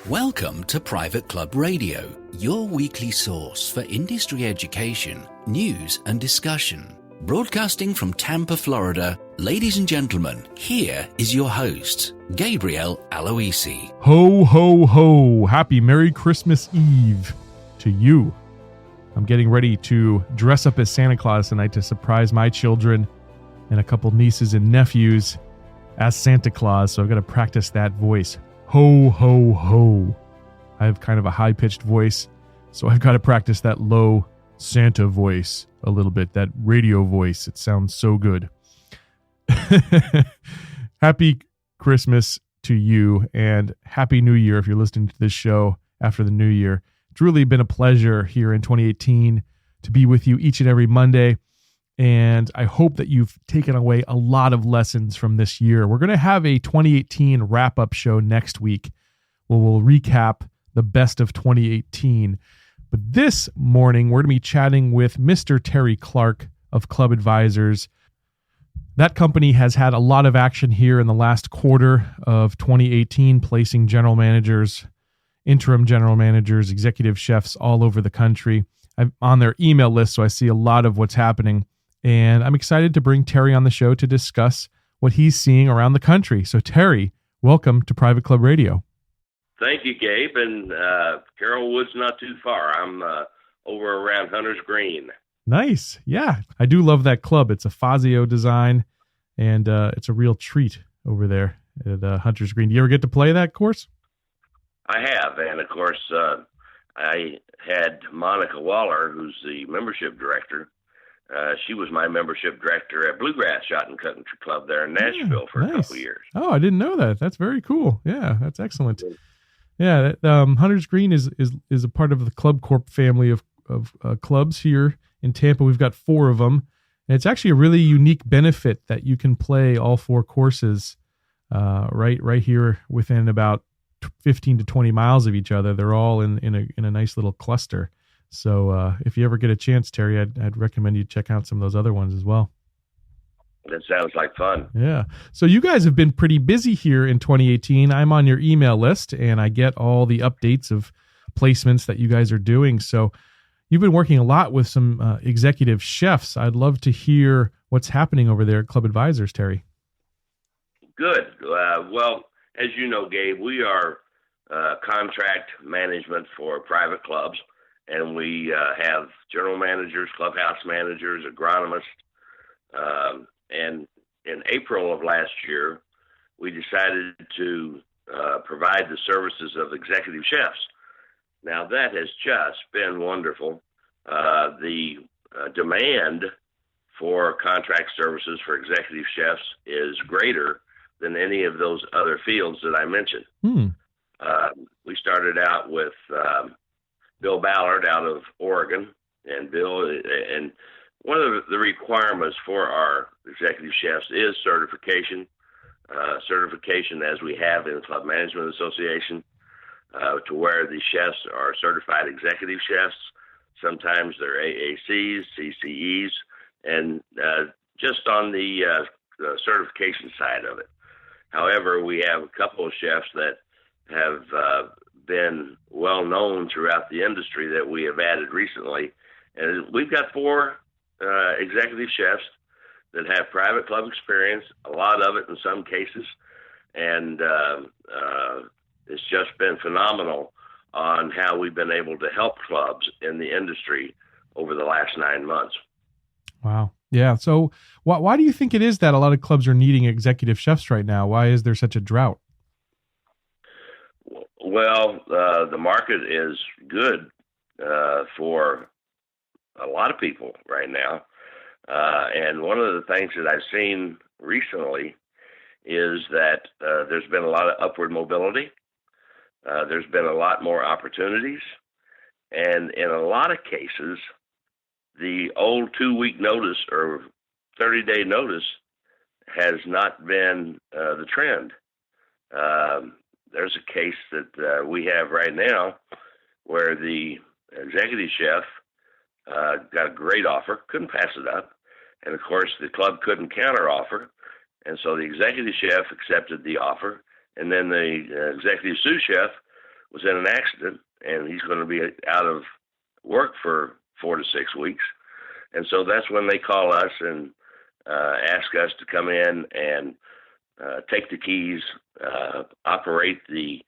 Welcome to Private Club Radio, your weekly source for industry education, news and discussion. Broadcasting from Tampa, Florida, ladies and gentlemen, here is your host, Gabriel Aloisi. Ho, ho, ho. Happy Merry Christmas Eve to you. I'm getting ready to dress up as Santa Claus tonight to surprise my children and a couple nieces and nephews as Santa Claus, so I've got to practice that voice. Ho, ho, ho. I have kind of a high-pitched voice, so I've got to practice that low Santa voice a little bit, that radio voice. It sounds so good. Happy Christmas to you, and Happy New Year if you're listening to this show after the new year. It's really been a pleasure here in 2018 to be with you each and every Monday, and I hope that you've taken away a lot of lessons from this year. We're going to have a 2018 wrap-up show next week where we'll recap the best of 2018. But this morning, we're going to be chatting with Mr. Terry Clark of Club Advisors. That company has had a lot of action here in the last quarter of 2018, placing general managers, interim general managers, executive chefs all over the country. I'm on their email list, so I see a lot of what's happening. And I'm excited to bring Terry on the show to discuss what he's seeing around the country. So Terry, welcome to Private Club Radio. Thank you, Gabe. And Carroll Wood's not too far. I'm over around Hunter's Green. Nice. Yeah, I do love that club. It's a Fazio design, and it's a real treat over there at Hunter's Green. Do you ever get to play that course? I have. And, of course, I had Monica Waller, who's the membership director. She was my membership director at Bluegrass Shot and Country Club there in Nashville for a couple of years. Oh, I didn't know that. That's very cool. Yeah, that's excellent. Yeah, Hunter's Green is a part of the Club Corp family of clubs here in Tampa. We've got 4 of them, and it's actually a really unique benefit that you can play all 4 courses right here within about 15 to 20 miles of each other. They're all in a nice little cluster. So if you ever get a chance, Terry, I'd recommend you check out some of those other ones as well. That sounds like fun. Yeah. So you guys have been pretty busy here in 2018. I'm on your email list, and I get all the updates of placements that you guys are doing. So you've been working a lot with some executive chefs. I'd love to hear what's happening over there at Club Advisors, Terry. Good. Well, as you know, Gabe, we are contract management for private clubs. And we have general managers, clubhouse managers, agronomists. And in April of last year, we decided to provide the services of executive chefs. Now, that has just been wonderful. The demand for contract services for executive chefs is greater than any of those other fields that I mentioned. We started out with Bill Ballard out of Oregon, and one of the requirements for our executive chefs is certification as we have in the Club Management Association, to where the chefs are certified executive chefs. Sometimes they're AACs, CCEs, and just on the certification side of it. However, we have a couple of chefs that have been well known throughout the industry that we have added recently. And we've got 4 executive chefs that have private club experience, a lot of it in some cases. And it's just been phenomenal on how we've been able to help clubs in the industry over the last 9 months. Wow. Yeah. So why do you think it is that a lot of clubs are needing executive chefs right now? Why is there such a drought? Well, the market is good for a lot of people right now. And one of the things that I've seen recently is that there's been a lot of upward mobility. There's been a lot more opportunities. And in a lot of cases, the old 2-week notice or 30-day notice has not been the trend. There's a case that we have right now where the executive chef got a great offer, couldn't pass it up. And, of course, the club couldn't counteroffer. And so the executive chef accepted the offer. And then the executive sous chef was in an accident, and he's going to be out of work for 4 to 6 weeks. And so that's when they call us and ask us to come in and take the keys, operate the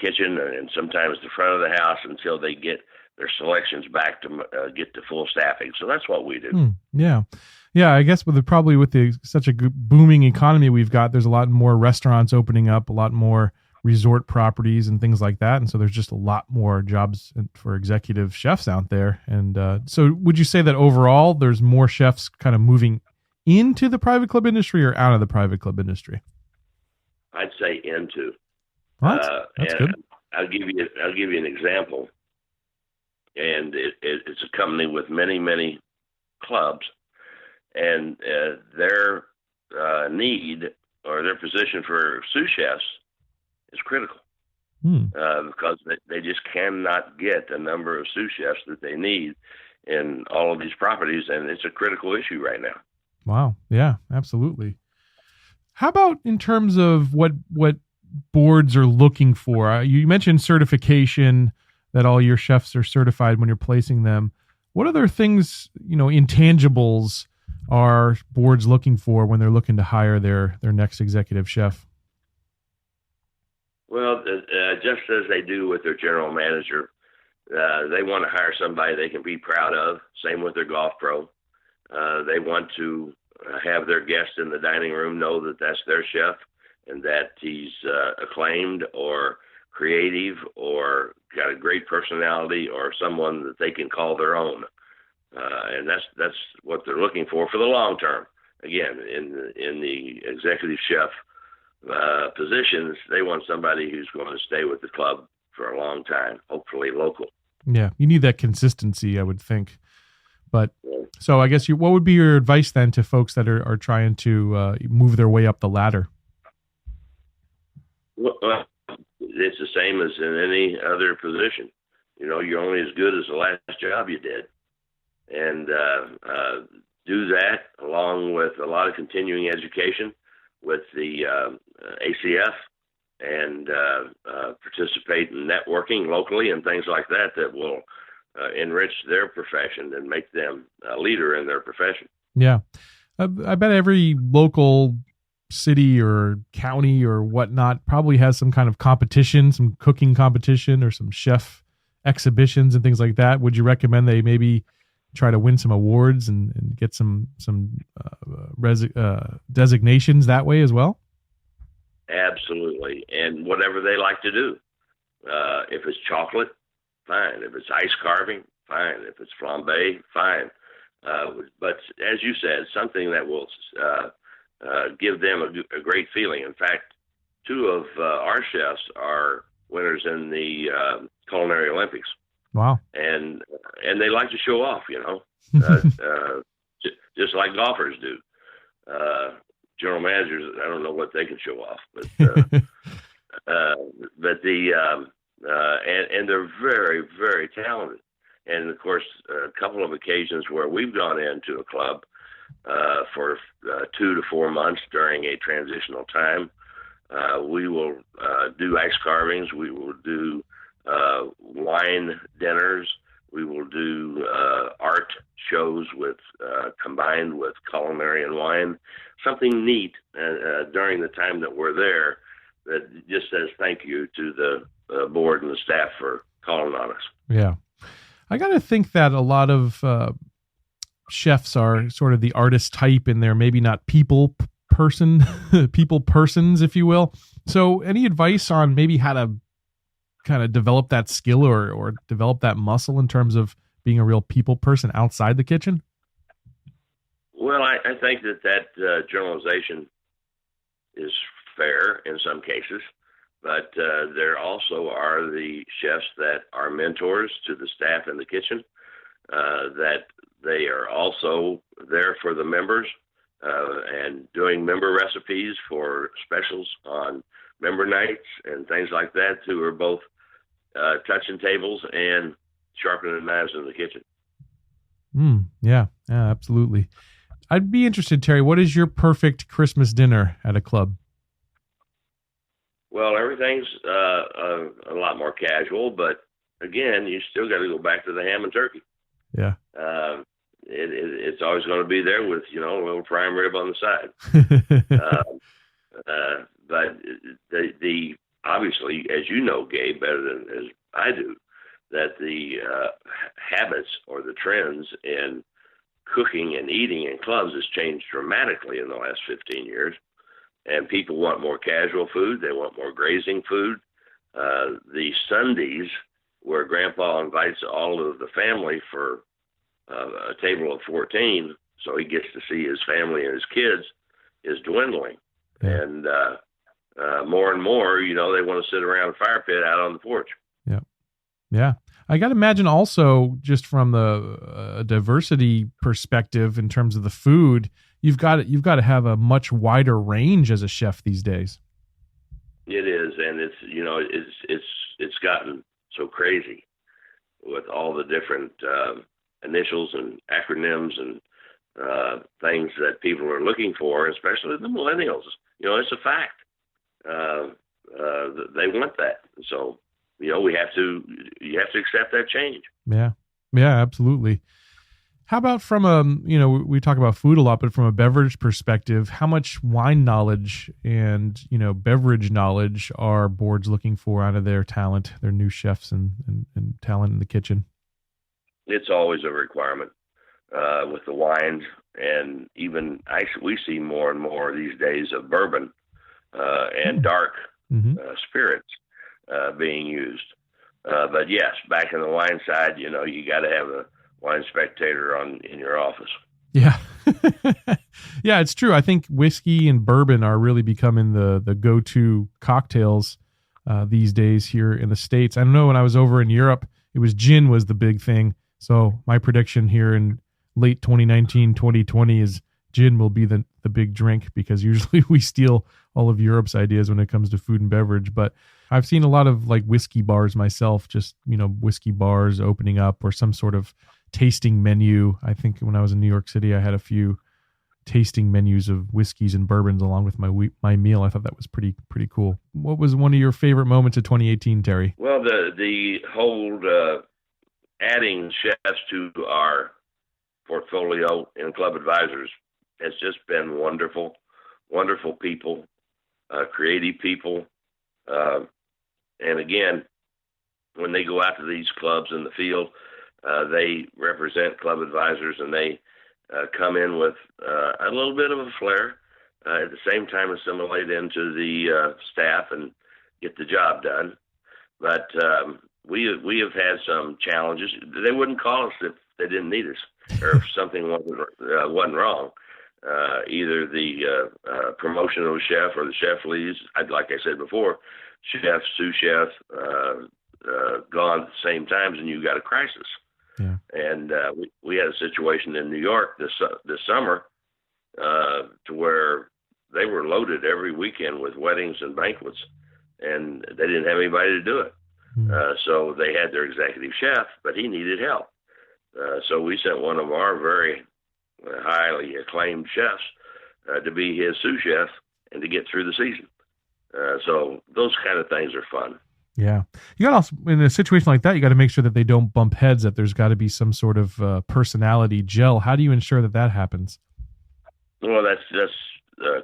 kitchen and sometimes the front of the house until they get their selections back to get to full staffing. So that's what we do. Yeah. Yeah, I guess with such a booming economy we've got, there's a lot more restaurants opening up, a lot more resort properties and things like that. And so there's just a lot more jobs for executive chefs out there. And so would you say that overall there's more chefs kind of moving into the private club industry or out of the private club industry? I'd say into. That's good. I'll give you an example. And it's a company with many, many clubs. And their need or their position for sous chefs is critical because they just cannot get the number of sous chefs that they need in all of these properties, and it's a critical issue right now. Wow. Yeah, absolutely. How about in terms of what boards are looking for? You mentioned certification, that all your chefs are certified when you're placing them. What other things, intangibles are boards looking for when they're looking to hire their next executive chef? Well, just as they do with their general manager, they want to hire somebody they can be proud of. Same with their golf pro. They want to have their guests in the dining room know that that's their chef and that he's acclaimed or creative or got a great personality or someone that they can call their own. And that's what they're looking for the long term. Again, in the executive chef positions, they want somebody who's going to stay with the club for a long time, hopefully local. Yeah, you need that consistency, I would think. But so I guess what would be your advice then to folks that are trying to move their way up the ladder? Well, it's the same as in any other position. You're only as good as the last job you did. And do that along with a lot of continuing education with the ACF and participate in networking locally and things like that will enrich their profession and make them a leader in their profession. Yeah. I bet every local city or county or whatnot probably has some kind of competition, some cooking competition or some chef exhibitions and things like that. Would you recommend they maybe try to win some awards and get some designations that way as well? Absolutely. And whatever they like to do. If it's chocolate, fine. If it's ice carving, fine. If it's flambe, fine. But as you said, something that will give them a great feeling. In fact, 2 of our chefs are winners in the Culinary Olympics. Wow. And they like to show off, just like golfers do. General managers, I don't know what they can show off, but and they're very, very talented. And of course, a couple of occasions where we've gone into a club for 2 to 4 months during a transitional time, we will do ice carvings. We will do wine dinners. We will do art shows combined with culinary and wine. Something neat during the time that we're there that just says thank you to the board and the staff for calling on us. Yeah. I got to think that a lot of chefs are sort of the artist type and they're maybe not people persons, if you will. So any advice on maybe how to kind of develop that skill or develop that muscle in terms of being a real people person outside the kitchen? Well, I think that generalization is fair in some cases, but there also are the chefs that are mentors to the staff in the kitchen, that they are also there for the members and doing member recipes for specials on member nights and things like that, who are both touching tables and sharpening knives in the kitchen. Yeah, absolutely. I'd be interested, Terry, what is your perfect Christmas dinner at a club? Well, everything's a lot more casual, but again, you still got to go back to the ham and turkey. Yeah. It's always going to be there with, a little prime rib on the side. But the obviously, as you know, Gabe, better than as I do, that the habits or the trends in cooking and eating in clubs has changed dramatically in the last 15 years. And people want more casual food. They want more grazing food. The Sundays where Grandpa invites all of the family for a table of 14, so he gets to see his family and his kids, is dwindling. Yeah. And more and more, they want to sit around a fire pit out on the porch. Yeah. Yeah. I got to imagine also, just from the diversity perspective in terms of the food, you've got to have a much wider range as a chef these days. It is, and it's gotten so crazy with all the different initials and acronyms and things that people are looking for, especially the millennials. It's a fact. They want that, so you have to accept that change. Yeah, absolutely. How about from we talk about food a lot, but from a beverage perspective, how much wine knowledge and, beverage knowledge are boards looking for out of their talent, their new chefs and talent in the kitchen? It's always a requirement with the wines, and even we see more and more these days of bourbon and dark spirits being used. But yes, back in the wine side, you got to have a wine spectator in your office. Yeah. Yeah, it's true. I think whiskey and bourbon are really becoming the go-to cocktails these days here in the States. I don't know, when I was over in Europe, it was gin was the big thing. So my prediction here in late 2019, 2020 is gin will be the big drink, because usually we steal all of Europe's ideas when it comes to food and beverage. But I've seen a lot of like whiskey bars myself, just, whiskey bars opening up, or some sort of tasting menu. I think when I was in New York City, I had a few tasting menus of whiskeys and bourbons along with my meal. I thought that was pretty cool. What was one of your favorite moments of 2018, Terry? Well, the whole adding chefs to our portfolio in Club Advisors has just been wonderful. Wonderful people, creative people. And again, when they go out to these clubs in the field, they represent Club Advisors, and they come in with a little bit of a flair, at the same time assimilate into the staff and get the job done. But we have had some challenges. They wouldn't call us if they didn't need us, or if something wasn't wrong. Either the promotion of a chef or the chef leaves. Like I said before, chef, sous chef, gone at the same times, and you got a crisis. Yeah. And we had a situation in New York this summer to where they were loaded every weekend with weddings and banquets, and they didn't have anybody to do it. So they had their executive chef, but he needed help. So we sent one of our very highly acclaimed chefs to be his sous chef and to get through the season. So those kind of things are fun. Yeah. You got also, in a situation like that, you got to make sure that they don't bump heads, that there's got to be some sort of personality gel. How do you ensure that happens? Well, that's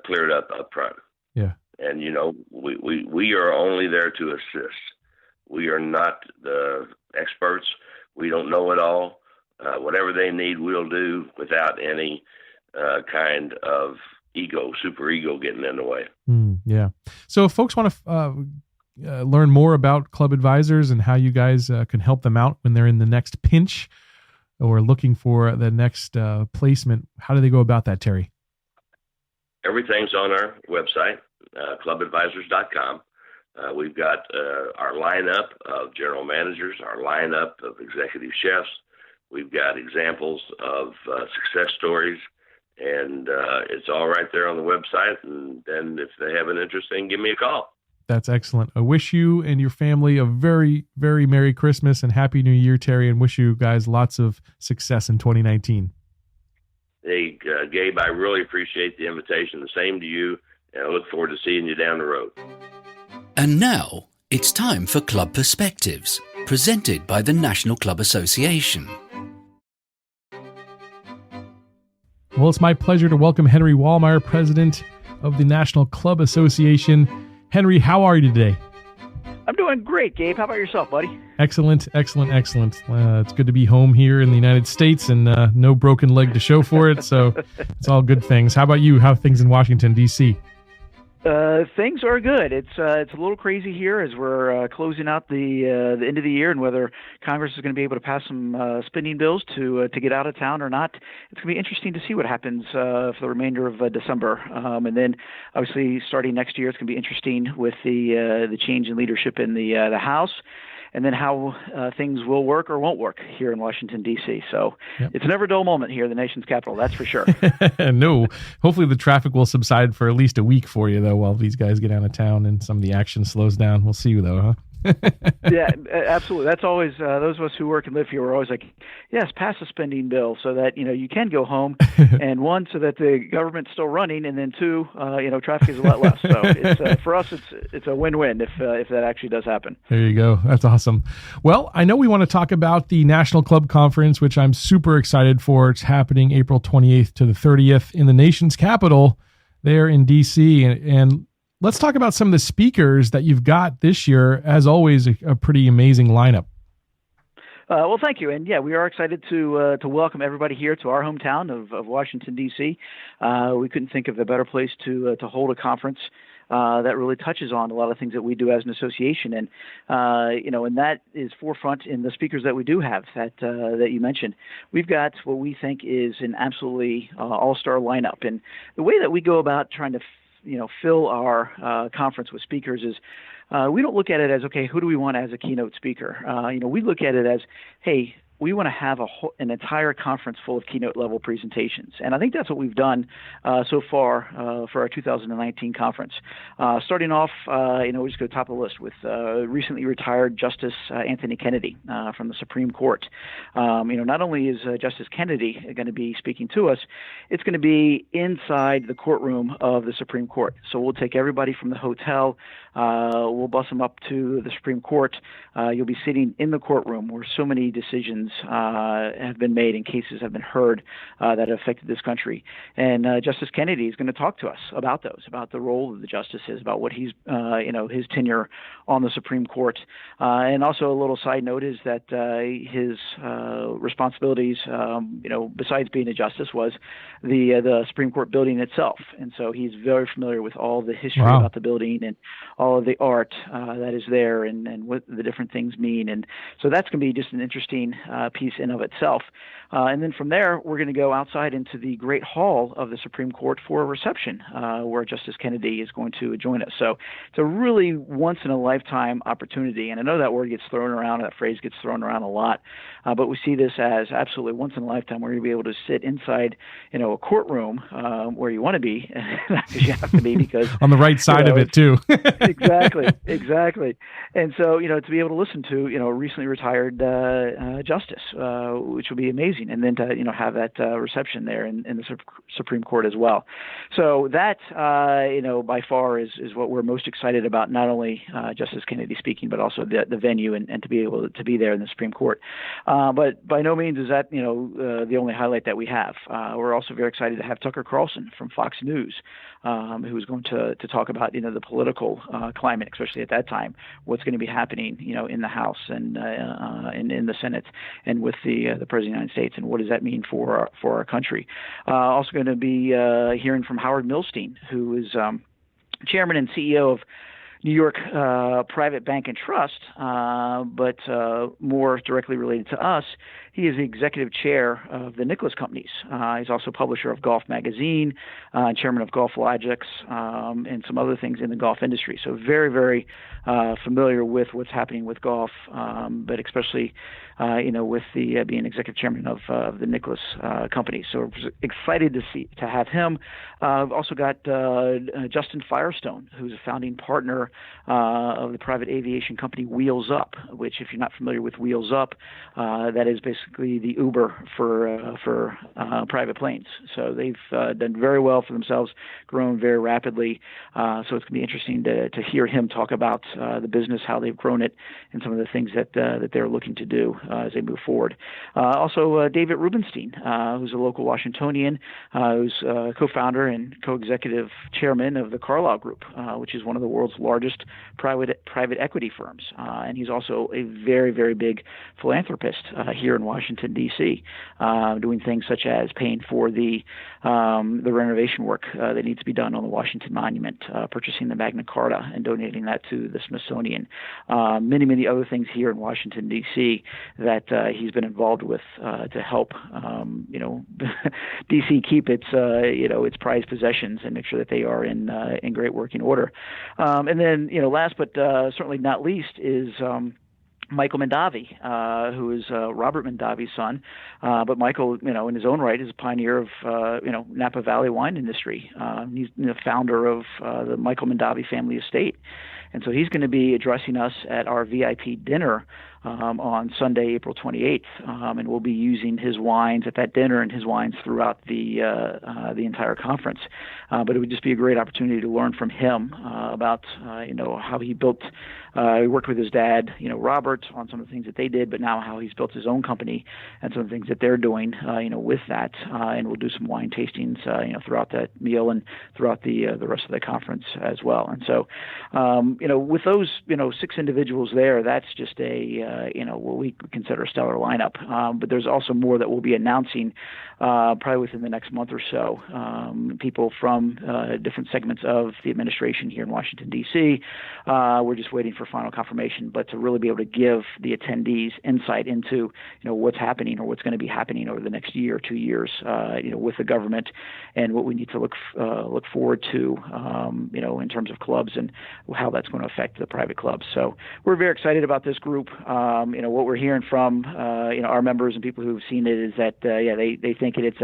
cleared up front. Yeah. And, we are only there to assist. We are not the experts. We don't know it all. Whatever they need, we'll do without any kind of super ego getting in the way. Yeah. So if folks want to learn more about Club Advisors and how you guys can help them out when they're in the next pinch or looking for the next placement, how do they go about that, Terry? Everything's on our website, clubadvisors.com. We've got our lineup of general managers, our lineup of executive chefs. We've got examples of success stories, and it's all right there on the website. And then if they have an interest, they can give me a call. That's excellent. I wish you and your family a very, very Merry Christmas and Happy New Year, Terry, and wish you guys lots of success in 2019. Hey, Gabe, I really appreciate the invitation. The same to you, and I look forward to seeing you down the road. And now, it's time for Club Perspectives, presented by the National Club Association. Well, it's my pleasure to welcome Henry Wallmeyer, President of the National Club Association. Henry, how are you today? I'm doing great, Gabe. How about yourself, buddy? Excellent. It's good to be home here in the United States and no broken leg to show for it, so it's all good things. How about you? How are things in Washington, D.C.? Things are good. It's a little crazy here as we're closing out the end of the year, and whether Congress is going to be able to pass some spending bills to get out of town or not. It's going to be interesting to see what happens for the remainder of December, and then obviously starting next year, it's going to be interesting with the change in leadership in the House. And then how things will work or won't work here in Washington, D.C. So It's a never dull moment here in the nation's capital, that's for sure. No, hopefully the traffic will subside for at least a week for you, though, while these guys get out of town and some of the action slows down. We'll see, though, huh? Yeah, absolutely. That's always those of us who work and live here. We're always like, yes, pass a spending bill so that you can go home, and one, so that the government's still running, and then two, traffic is a lot less. So it's for us, it's a win-win if that actually does happen. There you go. That's awesome. Well, I know we want to talk about the National Club Conference, which I'm super excited for. It's happening April 28th to the 30th in the nation's capital, there in D.C. and let's talk about some of the speakers that you've got this year. As always, a pretty amazing lineup. Well, thank you. And yeah, we are excited to welcome everybody here to our hometown of Washington, D.C. We couldn't think of a better place to hold a conference that really touches on a lot of things that we do as an association. And, and that is forefront in the speakers that we do have that you mentioned. We've got what we think is an absolutely all-star lineup. And the way that we go about trying to fill our conference with speakers is we don't look at it as, okay, who do we want as a keynote speaker? We look at it as, hey, we want to have an entire conference full of keynote level presentations. And I think that's what we've done so far for our 2019 conference. Starting off, we just go top of the list with recently retired Justice Anthony Kennedy from the Supreme Court. Not only is Justice Kennedy going to be speaking to us, it's going to be inside the courtroom of the Supreme Court. So we'll take everybody from the hotel, we'll bus them up to the Supreme Court. You'll be sitting in the courtroom where so many decisions have been made and cases have been heard that have affected this country. And Justice Kennedy is going to talk to us about those, about the role of the justices, about what he's, his tenure on the Supreme Court. And also a little side note is that his responsibilities, besides being a justice, was the Supreme Court building itself. And so he's very familiar with all the history about the building and all of the art that is there and what the different things mean. And so that's going to be just an interesting piece in of itself. And then from there, we're going to go outside into the Great Hall of the Supreme Court for a reception where Justice Kennedy is going to join us. So it's a really once-in-a-lifetime opportunity. And I know that word gets thrown around, that phrase gets thrown around a lot, but we see this as absolutely once-in-a-lifetime. We're going to be able to sit inside, a courtroom where you want to be, not because you have to be, because on the right side of it too. Exactly. And so, to be able to listen to, a recently retired justice, which will be amazing. And then to, have that reception there in the Supreme Court as well. So that, by far is what we're most excited about, not only Justice Kennedy speaking, but also the venue and to be able to be there in the Supreme Court. But by no means is that, the only highlight that we have. We're also very excited to have Tucker Carlson from Fox News, who is going to talk about, the political climate, especially at that time, what's going to be happening, in the House and in the Senate and with the President of the United States, and what does that mean for our country. Also going to be hearing from Howard Milstein, who is chairman and CEO of New York Private Bank and Trust, but more directly related to us, he is the executive chair of the Nicholas Companies. He's also publisher of Golf Magazine, chairman of Golf Logics, and some other things in the golf industry. So very, very familiar with what's happening with golf, but especially, with the being executive chairman of the Nicholas Companies. So we're excited to have him. I've also got Justin Firestone, who's a founding partner of the private aviation company Wheels Up, which, if you're not familiar with Wheels Up, that is basically the Uber for private planes. So they've done very well for themselves, grown very rapidly. So it's going to be interesting to hear him talk about the business, how they've grown it, and some of the things that they're looking to do as they move forward. Also, David Rubenstein, who's a local Washingtonian, who's co-founder and co-executive chairman of the Carlyle Group, which is one of the world's largest private equity firms. And he's also a very, very big philanthropist here in Washington, D.C., doing things such as paying for the renovation work that needs to be done on the Washington Monument, purchasing the Magna Carta and donating that to the Smithsonian. Many, many other things here in Washington, D.C. that he's been involved with to help, D.C. keep its prized possessions and make sure that they are in great working order. And then, last but certainly not least is Michael Mondavi, who is Robert Mondavi's son. But Michael, in his own right, is a pioneer of, Napa Valley wine industry. He's the founder of the Michael Mondavi family estate. And so he's going to be addressing us at our VIP dinner on Sunday, April 28th, and we'll be using his wines at that dinner and his wines throughout the entire conference. But it would just be a great opportunity to learn from him about how he built. He worked with his dad, Robert, on some of the things that they did, but now how he's built his own company and some of the things that they're doing, with that. And we'll do some wine tastings, throughout that meal and throughout the rest of the conference as well. And so, with those 6 individuals there, that's just what we consider a stellar lineup. But there's also more that we'll be announcing probably within the next month or so. People from different segments of the administration here in Washington, D.C. We're just waiting for final confirmation, but to really be able to give the attendees insight into what's happening or what's going to be happening over the next year or 2 years, with the government and what we need to look forward to, in terms of clubs and how that's going to affect the private clubs. So we're very excited about this group. What we're hearing from our members and people who've seen it is that they think it's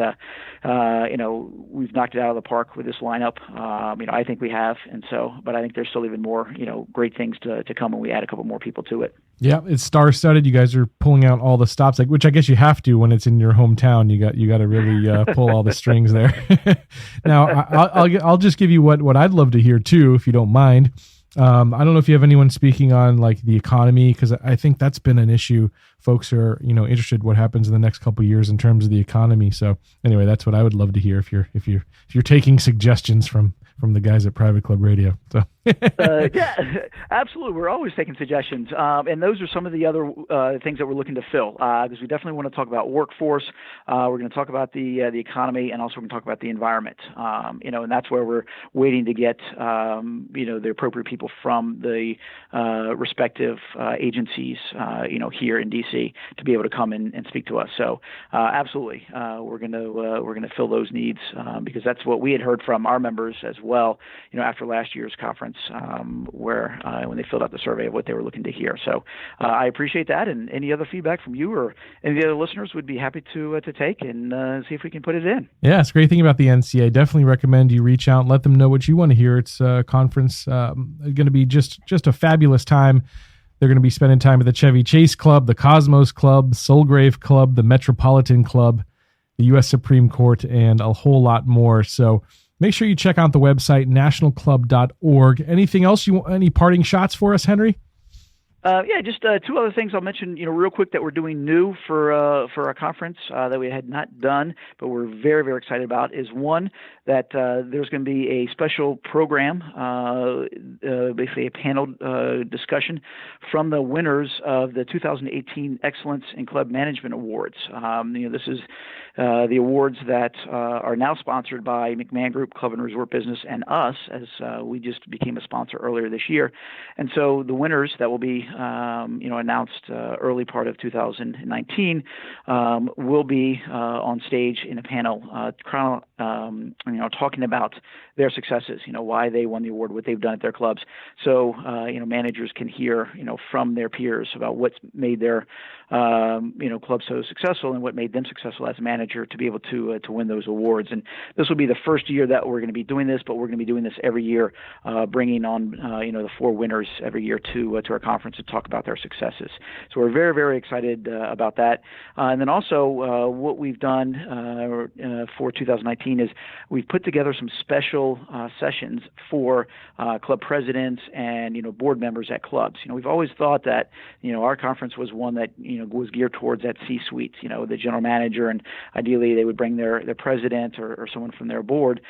we've knocked it out of the park with this lineup. I think we have, and so, but I think there's still even more great things to come when we add a couple more people to it. Yeah, it's star-studded. You guys are pulling out all the stops, which I guess you have to when it's in your hometown. You got to really pull all the strings there. Now, I'll just give you what I'd love to hear too, if you don't mind. I don't know if you have anyone speaking on like the economy, because I think that's been an issue. Folks are interested what happens in the next couple of years in terms of the economy. So anyway, that's what I would love to hear if you're taking suggestions from the guys at Private Club Radio. So. Yeah, absolutely. We're always taking suggestions. And those are some of the other things that we're looking to fill, because we definitely want to talk about workforce. We're going to talk about the economy, and also we're going to talk about the environment. And that's where we're waiting to get, the appropriate people from the respective agencies, here in DC to be able to come in and speak to us. So absolutely, we're going to fill those needs, because that's what we had heard from our members as well, after last year's conference, where when they filled out the survey of what they were looking to hear. So I appreciate that, and any other feedback from you or any of the other listeners would be happy to take and see if we can put it in. Yeah, it's a great thing about the NCA. Definitely recommend you reach out and let them know what you want to hear. It's a conference going to be just a fabulous time. They're going to be spending time at the Chevy Chase Club, the Cosmos Club, Soulgrave Club, the Metropolitan Club, the U.S. Supreme Court, and a whole lot more. So make sure you check out the website, nationalclub.org. Anything else any parting shots for us, Henry? Just 2 other things I'll mention, real quick that we're doing new for our conference that we had not done, but we're very, very excited about is one that there's going to be a special program, basically a panel discussion from the winners of the 2018 Excellence in Club Management Awards. This is the awards that are now sponsored by McMahon Group, Club and Resort Business, and us, as we just became a sponsor earlier this year. And so the winners that will be announced early part of 2019, will be on stage in a panel, talking about their successes, why they won the award, what they've done at their clubs. So, managers can hear, from their peers about what's made their, club so successful and what made them successful as a manager to be able to win those awards. And this will be the first year that we're going to be doing this, but we're going to be doing this every year, bringing on, the 4 winners every year to our conference to talk about their successes. So we're very, very excited about that. And then also what we've done for 2019 is we've put together some special sessions for club presidents and, board members at clubs. We've always thought that, our conference was one that, was geared towards that C-suite, the general manager, and ideally they would bring their president or someone from their board,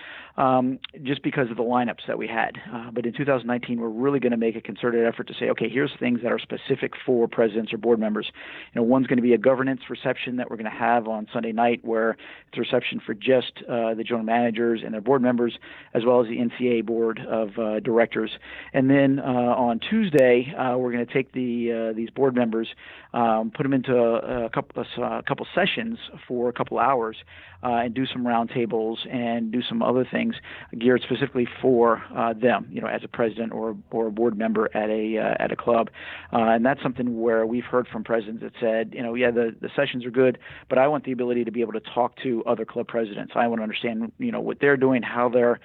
just because of the lineups that we had. But in 2019, we're really going to make a concerted effort to say, okay, here's things that are specific for presidents or board members. One's going to be a governance reception that we're going to have on Sunday night, where it's a reception for just the general managers and their board members, as well as the NCAA board of directors. And then on Tuesday, we're going to take these board members, put them into a couple sessions for a couple hours, and do some roundtables and do some other things geared specifically for them, as a president or a board member at a club. And that's something where we've heard from presidents that said, the sessions are good, but I want the ability to be able to talk to other club presidents. I want to understand, what they're doing, how they're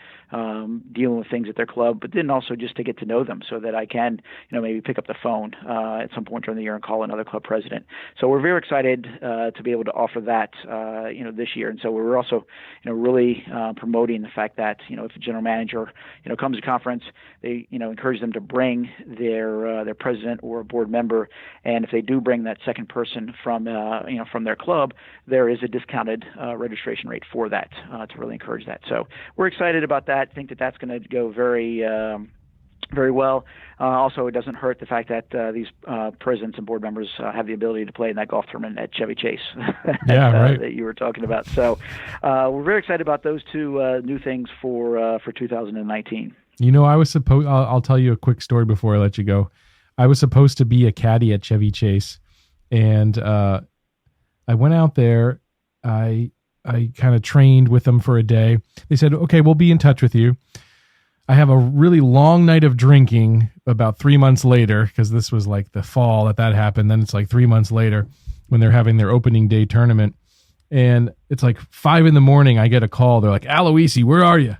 dealing with things at their club, but then also just to get to know them so that I can, maybe pick up the phone at some point during the year and call another club president. So we're very excited to be able to offer that, this year. And so we're also, really promoting the fact that, if a general manager, comes to conference, they, encourage them to bring their president or board member. And if they do bring that second person from their club, there is a discounted registration rate for that to really encourage that. So we're excited about that. Think that that's going to go very well. Also, it doesn't hurt the fact that these presidents and board members have the ability to play in that golf tournament at Chevy Chase that you were talking about. So we're very excited about those two new things for 2019. I was supposed, I'll tell you a quick story before I let you go. I was supposed to be a caddy at Chevy Chase, and I went out there. I kind of trained with them for a day. They said, okay, we'll be in touch with you. I have a really long night of drinking about 3 months later, because this was like the fall that happened. Then it's like 3 months later when they're having their opening day tournament. And it's like 5 a.m. I get a call. They're like, Aloisi, where are you?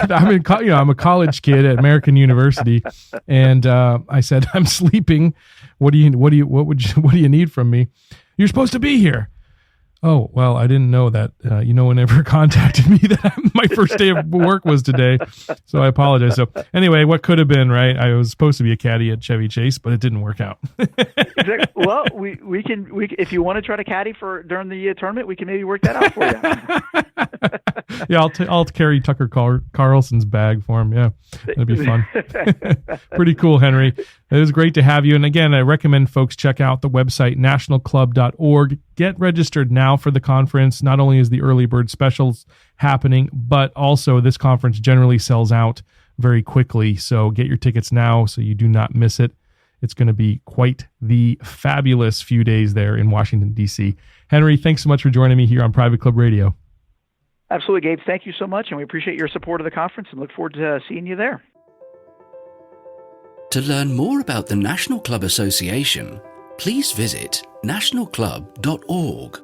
I'm a college kid at American University. And I said, I'm sleeping. What do you need from me? You're supposed to be here. Oh, well, I didn't know that, no one ever contacted me that my first day of work was today. So I apologize. So anyway, what could have been, right? I was supposed to be a caddy at Chevy Chase, but it didn't work out. Well, we can, if you want to try to caddy during the tournament, we can maybe work that out for you. Yeah, I'll carry Tucker Carlson's bag for him. Yeah, that'd be fun. Pretty cool, Henry. It was great to have you. And again, I recommend folks check out the website, nationalclub.org. Get registered now for the conference. Not only is the early bird specials happening, but also this conference generally sells out very quickly. So get your tickets now so you do not miss it. It's going to be quite the fabulous few days there in Washington, D.C. Henry, thanks so much for joining me here on Private Club Radio. Absolutely, Gabe. Thank you so much, and we appreciate your support of the conference and look forward to seeing you there. To learn more about the National Club Association, please visit nationalclub.org.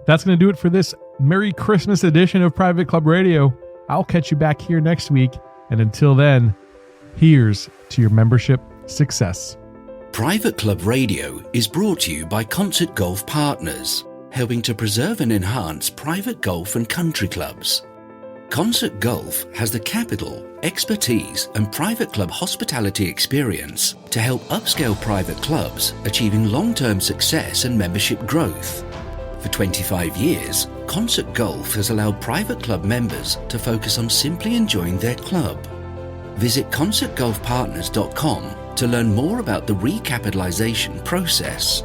That's going to do it for this Merry Christmas edition of Private Club Radio. I'll catch you back here next week. And until then, here's to your membership success. Private Club Radio is brought to you by Concert Golf Partners, helping to preserve and enhance private golf and country clubs. Concert Golf has the capital, expertise, and private club hospitality experience to help upscale private clubs achieving long-term success and membership growth. For 25 years, Concert Golf has allowed private club members to focus on simply enjoying their club. Visit concertgolfpartners.com to learn more about the recapitalization process.